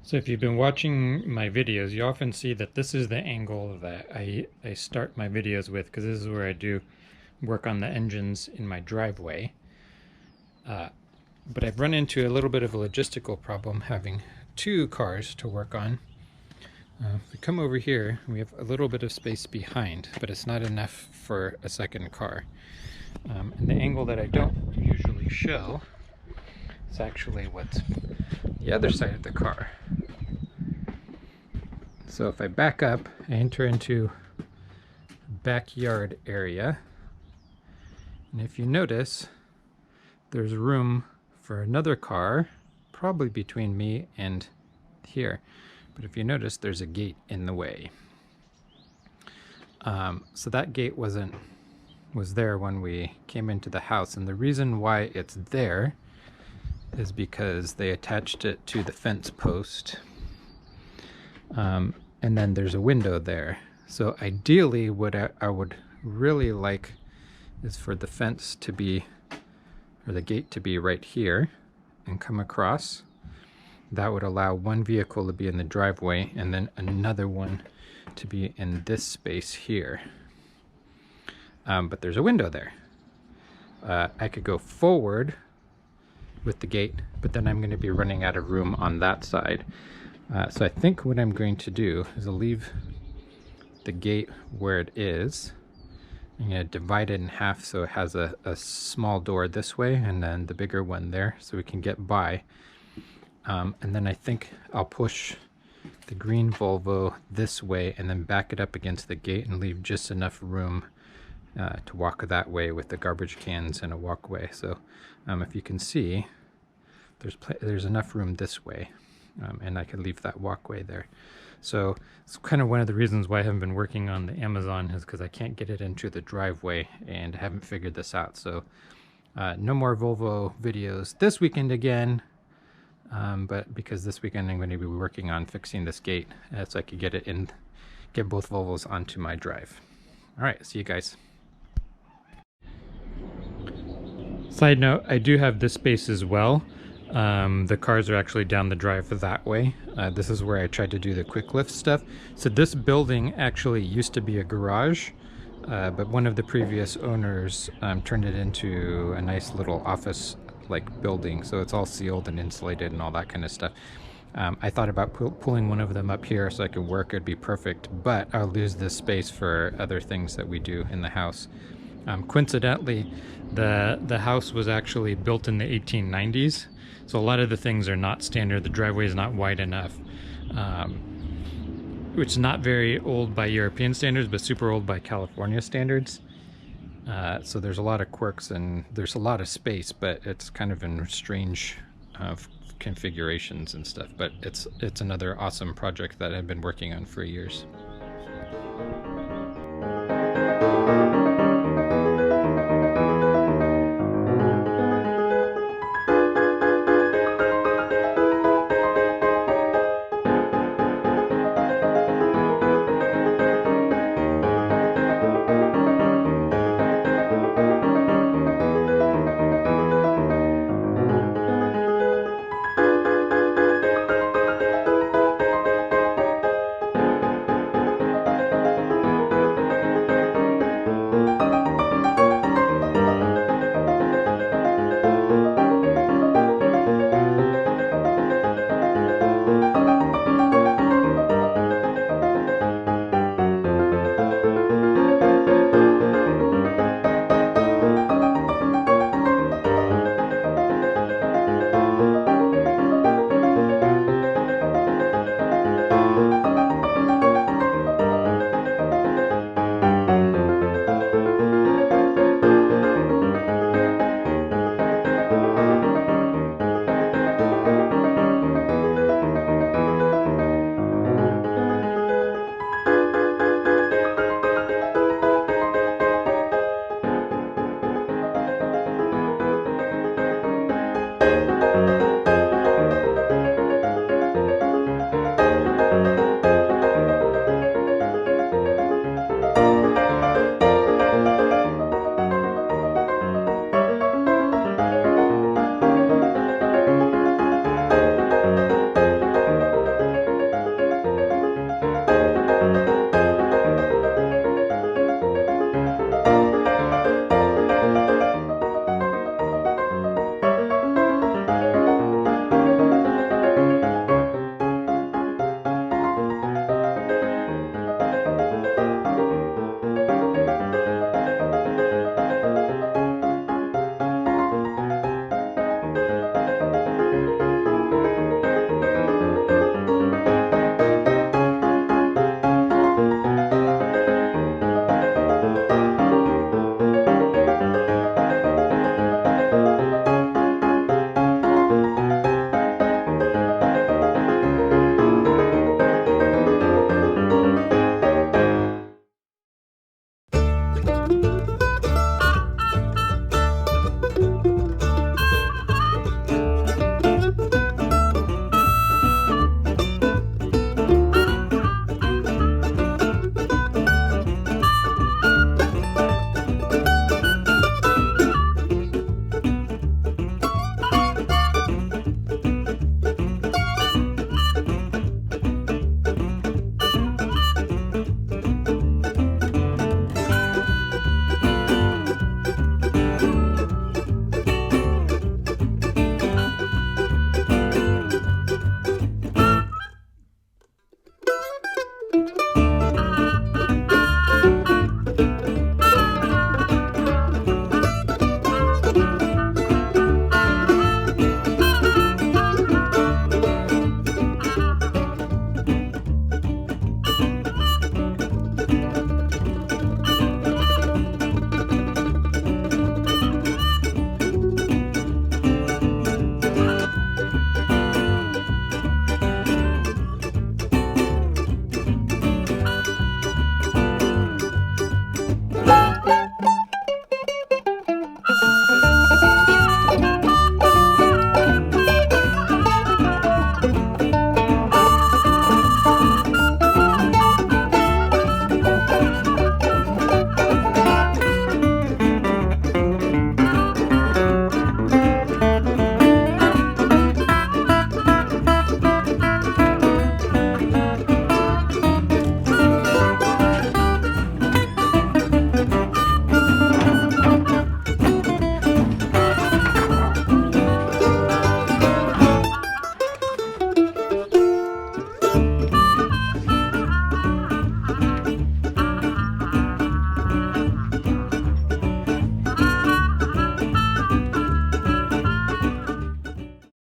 So if you've been watching my videos, you often see that this is the angle that I start my videos with, because this is where I do work on the engines in my driveway. But I've run into a little bit of a logistical problem having two cars to work on. If we come over here, we have a little bit of space behind, but it's not enough for a second car. And the angle that I don't usually show is actually what's the other side of the car. So if I back up, I enter into backyard area, and if you notice, there's room for another car, probably between me and here. But if you notice, there's a gate in the way. So that gate was there when we came into the house, and the reason why it's there is because they attached it to the fence post. And then there's a window there. So ideally what I would really like is for the fence to be, or the gate to be right here and come across. That would allow one vehicle to be in the driveway and then another one to be in this space here. But there's a window there. I could go forward with the gate, but then I'm going to be running out of room on that side. So I think what I'm going to do is I'll leave the gate where it is. I'm going to divide it in half so it has a small door this way and then the bigger one there so we can get by. And then I think I'll push the green Volvo this way and then back it up against the gate and leave just enough room to walk that way with the garbage cans and a walkway. So if you can see, there's enough room this way. And I can leave that walkway there. So it's kind of one of the reasons why I haven't been working on the Amazon, is because I can't get it into the driveway and haven't figured this out. So no more Volvo videos this weekend again, but because this weekend I'm going to be working on fixing this gate so I could get it in, get both Volvos onto my drive. All right, see you guys. Side note, I do have this space as well. The cars are actually down the drive that way. This is where I tried to do the quick lift stuff. So this building actually used to be a garage, but one of the previous owners turned it into a nice little office like building. So it's all sealed and insulated and all that kind of stuff. I thought about pulling one of them up here so I could work. It'd be perfect, but I'll lose this space for other things that we do in the house. Coincidentally, the house was actually built in the 1890s. So a lot of the things are not standard. The driveway is not wide enough, which is not very old by European standards, but super old by California standards. So there's a lot of quirks and there's a lot of space, but it's kind of in strange configurations and stuff. But it's another awesome project that I've been working on for years.